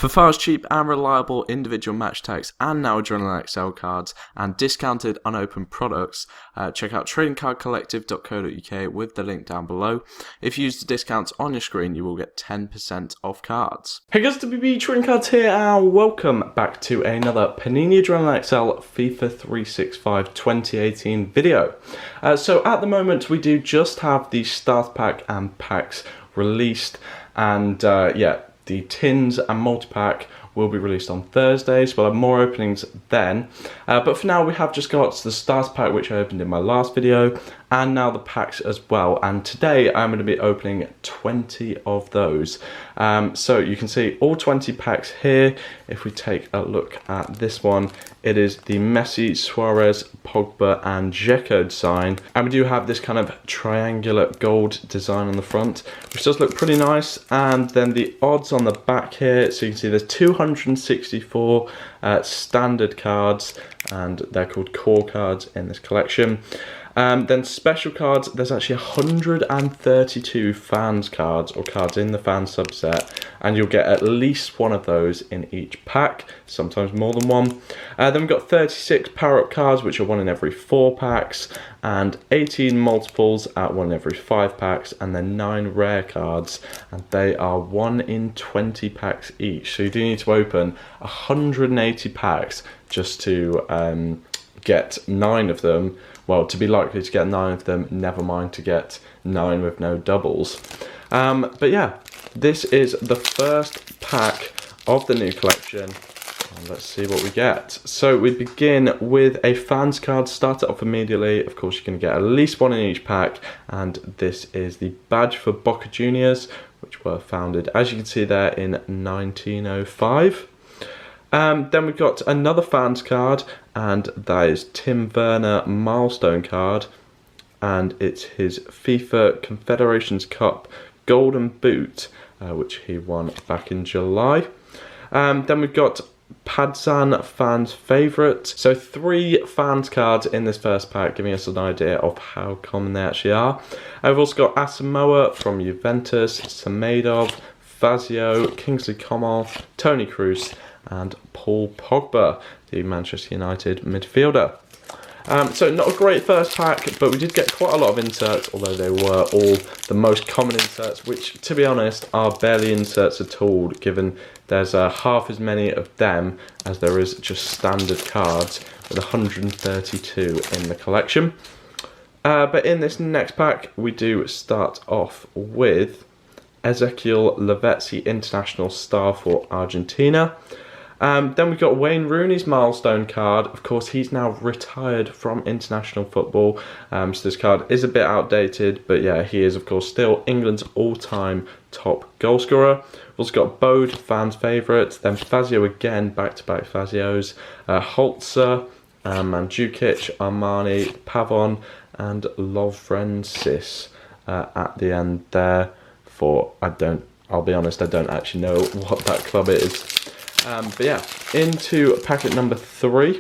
For fast, cheap and reliable individual match text and now Adrenalyn XL cards and discounted unopened products, check out tradingcardcollective.co.uk with the link down below. If you use the discounts on your screen, you will get 10% off cards. Hey guys, WB Trading Cards here and welcome back to another Panini Adrenalyn XL FIFA 365 2018 video. So at the moment we do just have the starter pack and packs released, and the tins and multi-pack will be released on Thursday, so we'll have more openings then. But for now we have just got the starter pack, which I opened in my last video, and now the packs as well. And today I'm going to be opening 20 of those. So you can see all 20 packs here. If we take a look at this one, it is the Messi, Suarez, Pogba and Dzeko sign. And we do have this kind of triangular gold design on the front, which does look pretty nice. And then the odds on the back here, so you can see there's 264 standard cards, and they're called core cards in this collection. Then special cards, there's actually 132 fans cards, or cards in the fan subset, and you'll get at least one of those in each pack, sometimes more than one. Then we've got 36 power-up cards, which are one in every 4 packs, and 18 multiples at one in every 5 packs, and then 9 rare cards, and they are 1 in 20 packs each. So you do need to open 180 packs just to get 9 of them. Well, to be likely to get 9 of them, never mind to get 9 with no doubles. But yeah, this is the first pack of the new collection. And let's see what we get. So we begin with a fans card, start it off immediately. Of course, you're going to get at least one in each pack. And this is the badge for Boca Juniors, which were founded, as you can see there, in 1905. Then we've got another fans card, and that is Tim Werner milestone card, and it's his FIFA Confederations Cup Golden Boot, which he won back in July. Then we've got Padzan fans favourite. So 3 fans cards in this first pack, giving us an idea of how common they actually are. I've also got Asamoah from Juventus, Semedo, Fazio, Kingsley Coman, Toni Kroos, and Paul Pogba, the Manchester United midfielder. So not a great first pack, but we did get quite a lot of inserts, although they were all the most common inserts, which, to be honest, are barely inserts at all, given there's half as many of them as there is just standard cards, with 132 in the collection. But in this next pack, we do start off with Ezequiel Lavezzi International Star for Argentina. Then we've got Wayne Rooney's milestone card. Of course, he's now retired from international football, so this card is a bit outdated, but yeah, he is of course still England's all-time top goal scorer. We've also got Bode, fans' favourite, then Fazio again, back-to-back Fazios, Holzer, Mandzukic, Armani, Pavon, and Lovrensis at the end there for, I'll be honest, I don't actually know what that club is. But yeah, into packet number 3,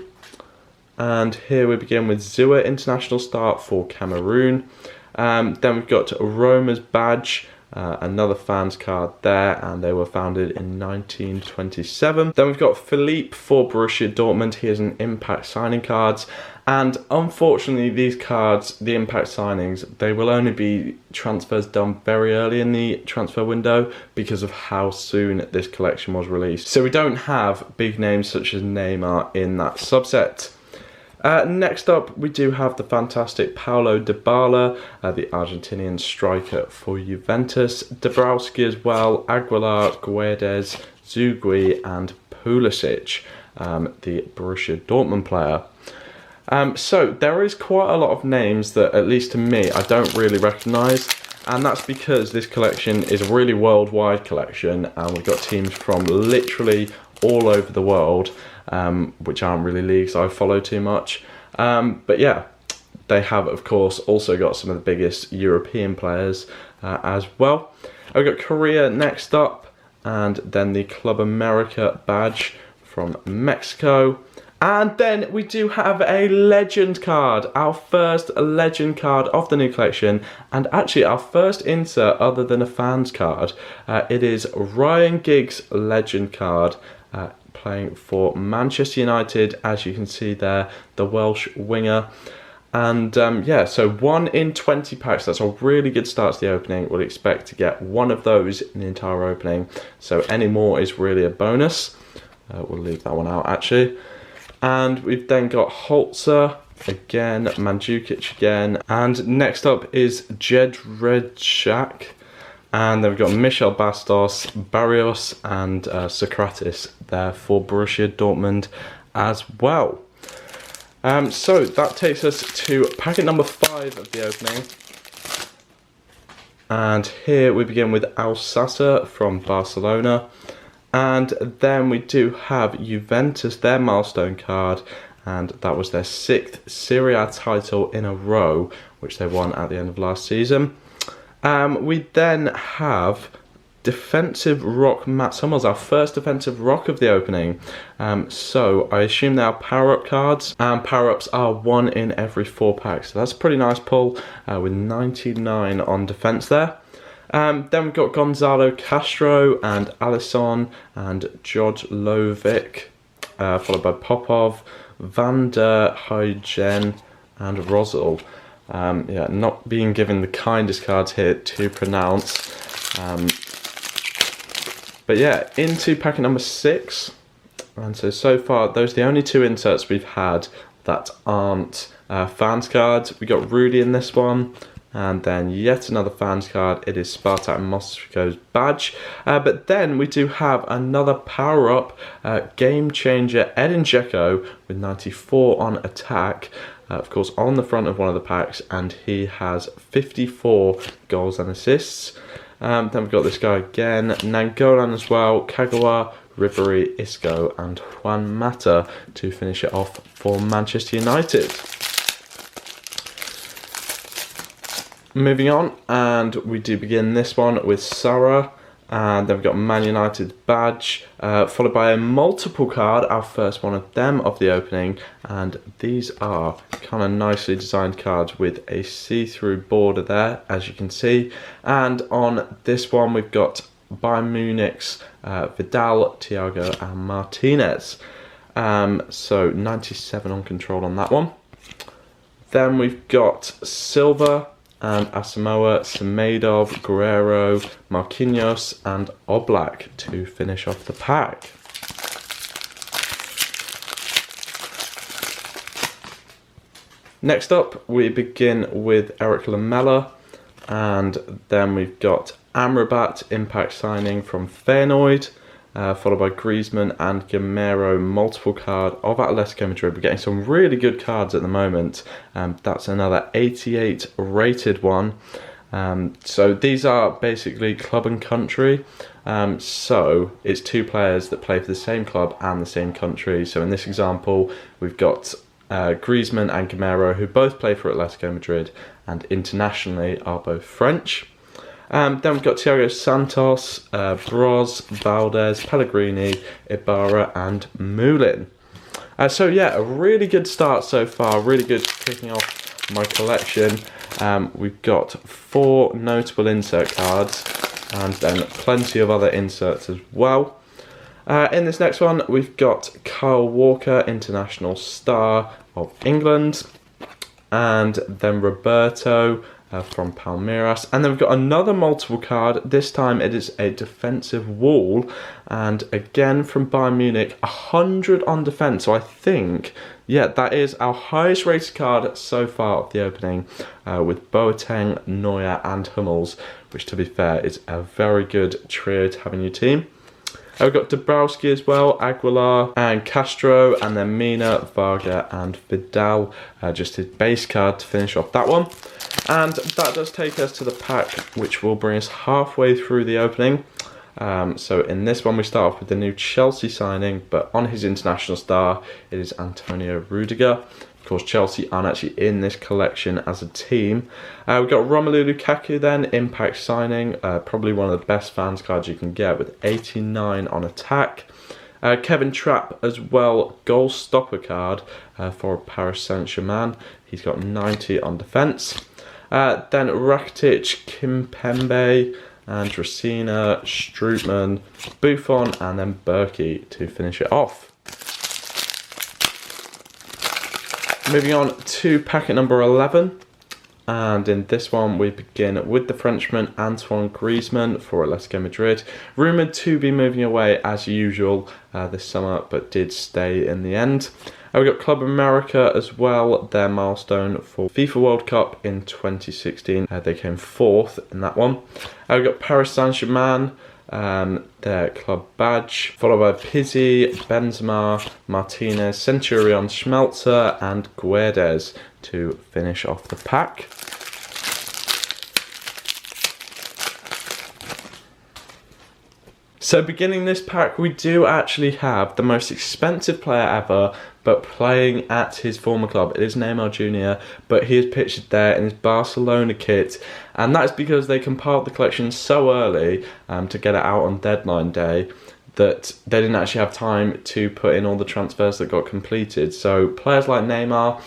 and here we begin with Zua International Start for Cameroon. Then we've got Roma's badge, another fans card there, and they were founded in 1927. Then we've got Philippe for Borussia Dortmund. He is an impact signing cards, and unfortunately these cards, the impact signings, they will only be transfers done very early in the transfer window because of how soon this collection was released. So we don't have big names such as Neymar in that subset. Next up, we do have the fantastic Paulo Dybala, the Argentinian striker for Juventus, Dabrowski as well, Aguilar, Guedes, Zugui and Pulisic, the Borussia Dortmund player. So there is quite a lot of names that, at least to me, I don't really recognise, and that's because this collection is a really worldwide collection, and we've got teams from literally all over the world, which aren't really leagues I follow too much. But yeah, they have of course also got some of the biggest European players as well. I've got Korea next up, and then the Club America badge from Mexico. And then we do have a legend card, our first legend card of the new collection, and actually our first insert other than a fans card. It is Ryan Giggs legend card, playing for Manchester United, as you can see there, the Welsh winger. And yeah, so 1 in 20 packs, that's a really good start to the opening. We'll expect to get one of those in the entire opening, so any more is really a bonus. We'll leave that one out actually. And we've then got Holzer again, Mandzukic again, and next up is Jedrzejczak. And then we've got Michel Bastos, Barrios, and Socrates there for Borussia Dortmund as well. So that takes us to packet number 5 of the opening. And here we begin with Alsasser from Barcelona. And then we do have Juventus, their milestone card, and that was their 6th Serie A title in a row, which they won at the end of last season. We then have defensive rock Matt Hummels, our first defensive rock of the opening. So I assume they are power-up cards, and power-ups are 1 in every 4 packs. So that's a pretty nice pull with 99 on defense there. Then we've got Gonzalo Castro and Alisson and Jodlovic, followed by Popov, Van der Huygen and Rosal. Yeah, not being given the kindest cards here to pronounce. But yeah, into packet number 6. And so far, those are the only 2 inserts we've had that aren't fans cards. We got Rudy in this one. And then yet another fans card. It is Spartak Moscow's badge. But then we do have another power-up game changer, Edin Dzeko, with 94 on attack. Of course, on the front of one of the packs, and he has 54 goals and assists. Then we've got this guy again, Nangolan as well, Kagawa, Ribéry, Isco, and Juan Mata to finish it off for Manchester United. Moving on, and we do begin this one with Sarah, and then we've got Man United badge, followed by a multiple card, our first one of them of the opening, and these are kind of nicely designed cards with a see-through border there, as you can see. And on this one we've got Bayern Munich's Vidal, Thiago and Martinez. So 97 on control on that one. Then we've got Silva and Asamoah, Semedo, Guerrero, Marquinhos and Oblak to finish off the pack. Next up, we begin with Eric Lamela, and then we've got Amrabat impact signing from Feyenoord, followed by Griezmann and Gamero multiple card of Atletico Madrid. We're getting some really good cards at the moment. That's another 88 rated one. So these are basically club and country. So it's 2 players that play for the same club and the same country. So in this example, we've got Griezmann and Gamero, who both play for Atletico Madrid and internationally are both French. Then we've got Thiago Santos, Broz, Valdez, Pellegrini, Ibarra and Moulin. So yeah, a really good start so far, really good kicking off my collection. We've got 4 notable insert cards and then plenty of other inserts as well. In this next one, we've got Kyle Walker, international star of England, and then Roberto from Palmeiras, and then we've got another multiple card. This time it is a defensive wall, and again from Bayern Munich, 100 on defense. So I think, yeah, that is our highest rated card so far of the opening, with Boateng, Neuer and Hummels, which to be fair is a very good trio to have in your team. We've got Dabrowski as well, Aguilar and Castro, and then Mina, Varga and Vidal, just his base card to finish off that one. And that does take us to the pack, which will bring us halfway through the opening. So in this one we start off with the new Chelsea signing, but on his international star it is Antonio Rudiger. Of course, Chelsea aren't actually in this collection as a team. We've got Romelu Lukaku then, impact signing, probably one of the best fans cards you can get with 89 on attack. Kevin Trapp as well, goal stopper card for Paris Saint-Germain. He's got 90 on defence. Then Rakitic, Kimpembe, and Dracaena, Strootman, Buffon, and then Berkey to finish it off. Moving on to packet number 11. And in this one, we begin with the Frenchman Antoine Griezmann for Atletico Madrid. Rumoured to be moving away as usual this summer, but did stay in the end. We've got Club America as well, their milestone for FIFA World Cup in 2016. They came 4th in that one. We've got Paris Saint-Germain, their club badge, followed by Pizzi, Benzema, Martinez, Centurion, Schmelzer, and Guedes to finish off the pack. So beginning this pack, we do actually have the most expensive player ever, but playing at his former club. It is Neymar Jr, but he is pictured there in his Barcelona kit, and that is because they compiled the collection so early to get it out on deadline day that they didn't actually have time to put in all the transfers that got completed. So players like Neymar,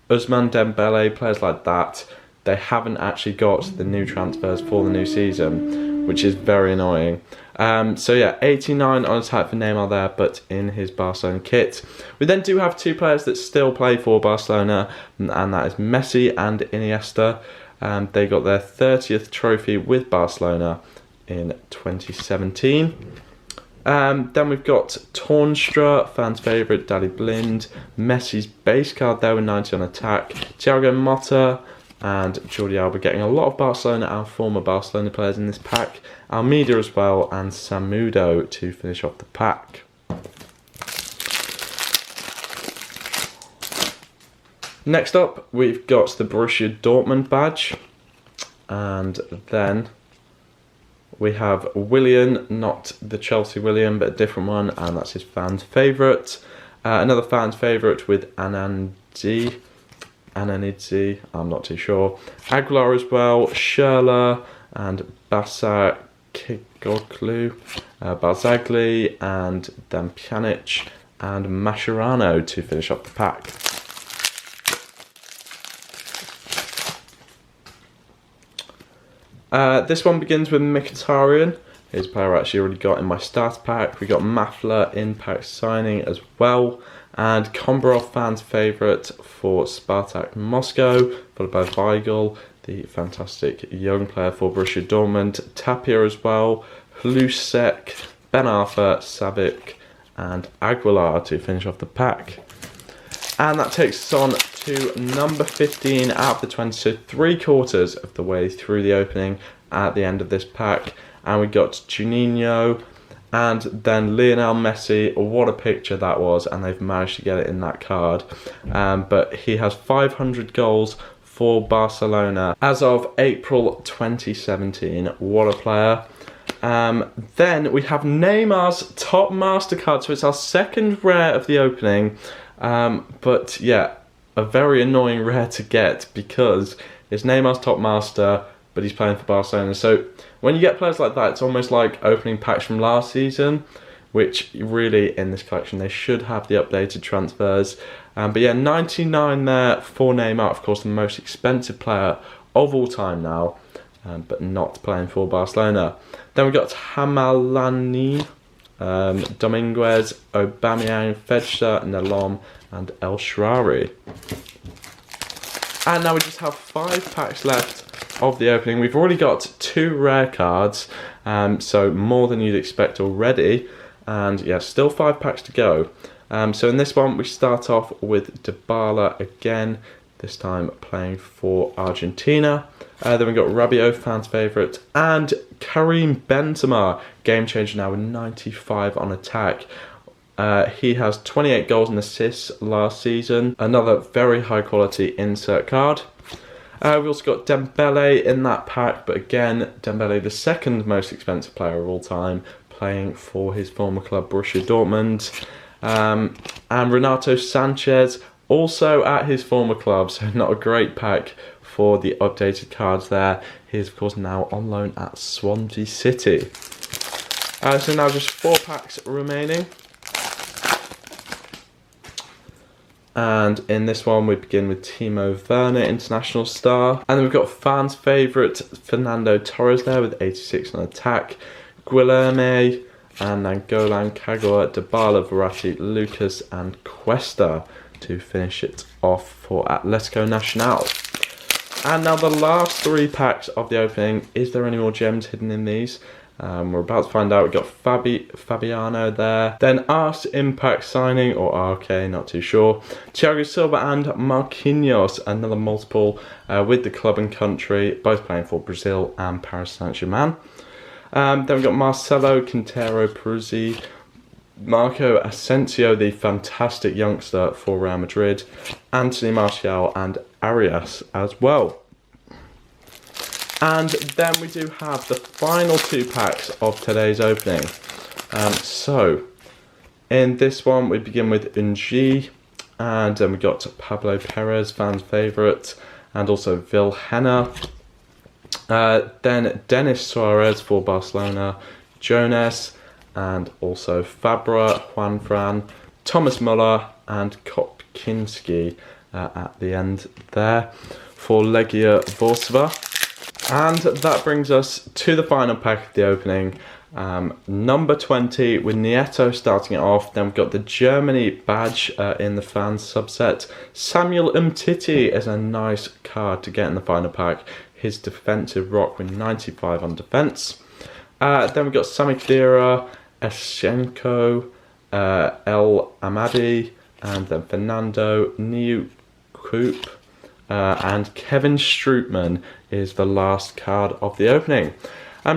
Ousmane Dembele, players like that, they haven't actually got the new transfers for the new season, which is very annoying. So yeah, 89 on attack for Neymar there, but in his Barcelona kit. We then do have two players that still play for Barcelona, and that is Messi and Iniesta. They got their 30th trophy with Barcelona in 2017. Then we've got Toornstra, fans' favourite, Daley Blind, Messi's base card there with 90 on attack, Thiago Motta, and Jordi Alba, getting a lot of Barcelona and former Barcelona players in this pack. Almeida as well, and Samudo to finish off the pack. Next up, we've got the Borussia Dortmund badge. And then we have Willian, not the Chelsea Willian, but a different one, and that's his fan's favourite. Another fan's favourite with Ananidze, I'm not too sure. Aguilar as well, Schürrle, and Barzagli, and then Pjanic, and Mascherano to finish off the pack. This one begins with Mkhitaryan. Here's a player I actually already got in my starter pack. We got Mafla in pack signing as well. And Kombarov, fans' favourite for Spartak Moscow, followed by Weigl, the fantastic young player for Borussia Dortmund. Tapia as well, Hlusek, Ben Arfa, Savic, and Aguilar to finish off the pack. And that takes us on to number 15 out of the 20, so 3/4 of the way through the opening at the end of this pack. And we got Juninho, and then Lionel Messi. What a picture that was, and they've managed to get it in that card. But he has 500 goals for Barcelona as of April 2017. What a player. Then we have Neymar's top master card, so it's our second rare of the opening. But yeah, a very annoying rare to get because it's Neymar's top master, but he's playing for Barcelona. So when you get players like that, it's almost like opening packs from last season, which really in this collection they should have the updated transfers. But yeah, 99 there for Neymar, of course the most expensive player of all time now, but not playing for Barcelona. Then we got Hamalani, Dominguez, Aubameyang, Fedster, Nelom, and El Shrari. And now we just have 5 packs left of the opening. We've already got 2 rare cards, so more than you'd expect already. And yeah, still 5 packs to go. So in this one, we start off with Dybala again, this time playing for Argentina. Then we've got Rabiot, fans' favourite, and Karim Benzema, game changer now with 95 on attack. He has 28 goals and assists last season. Another very high quality insert card. We've also got Dembele in that pack, but again, Dembele, the second most expensive player of all time, playing for his former club Borussia Dortmund. And Renato Sanchez, also at his former club, so not a great pack for the updated cards there. He is, of course, now on loan at Swansea City. So now just 4 packs remaining. And in this one, we begin with Timo Werner, international star. And then we've got fans' favourite Fernando Torres there with 86 on attack. Guilherme, and Nangolan, Kagawa, Dybala, Verratti, Lucas, and Cuesta to finish it off for Atletico Nacional. And now the last 3 packs of the opening. Is there any more gems hidden in these? We're about to find out. We've got Fabiano there. Then Ars Impact signing, or RK, not too sure. Thiago Silva and Marquinhos, another multiple with the club and country, both playing for Brazil and Paris Saint-Germain. Then we've got Marcelo, Quintero, Peruzzi, Marco Asensio, the fantastic youngster for Real Madrid, Anthony Martial and Arias as well. And then we do have the final 2 packs of today's opening. So, in this one we begin with Unji, and then we got Pablo Perez, fans' favourite, and also Vilhena. Then Denis Suarez for Barcelona, Jonas, and also Fabra, Juanfran, Thomas Muller, and Kopkinski at the end there for Legia Warsaw. And that brings us to the final pack of the opening. Number 20 with Nieto starting it off. Then we've got the Germany badge in the fans subset. Samuel Umtiti is a nice card to get in the final pack. His defensive rock with 95 on defense. Then we've got Sami Khedira, Eschenko, El Amadi, and then Fernando, Niu Koop, and Kevin Strootman is the last card of the opening.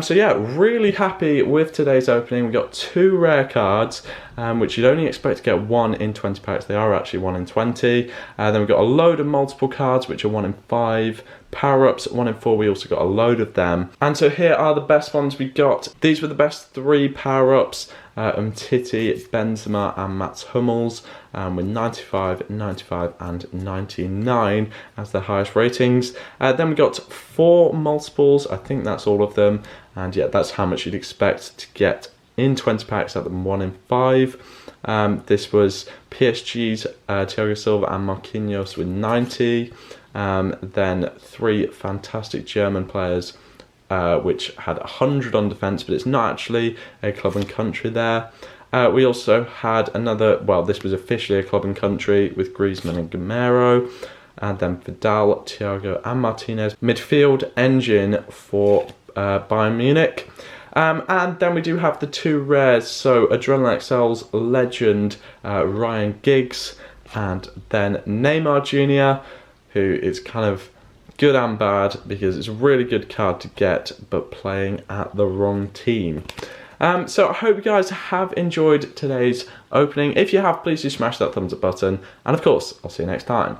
So yeah, really happy with today's opening. We got 2 rare cards, which you'd only expect to get 1 in 20 packs. They are actually 1 in 20. Then we've got a load of multiple cards, which are 1 in 5. Power-ups, 1 in 4, we also got a load of them. And so here are the best ones we got. These were the best 3 power-ups. Umtiti, Benzema and Mats Hummels with 95, 95 and 99 as their highest ratings. Then we got 4 multiples, I think that's all of them, and yeah, that's how much you'd expect to get in 20 packs at them 1 in 5. This was PSG's Thiago Silva and Marquinhos with 90. Then 3 fantastic German players which had 100 on defence, but it's not actually a club and country there. We also had another, well, this was officially a club and country with Griezmann and Gamero, and then Vidal, Thiago and Martinez. Midfield engine for Bayern Munich. And then we do have the 2 rares, so Adrenalyn XL's legend Ryan Giggs, and then Neymar Jr, who is kind of good and bad because it's a really good card to get, but playing at the wrong team. So I hope you guys have enjoyed today's opening. If you have, please do smash that thumbs up button, and of course, I'll see you next time.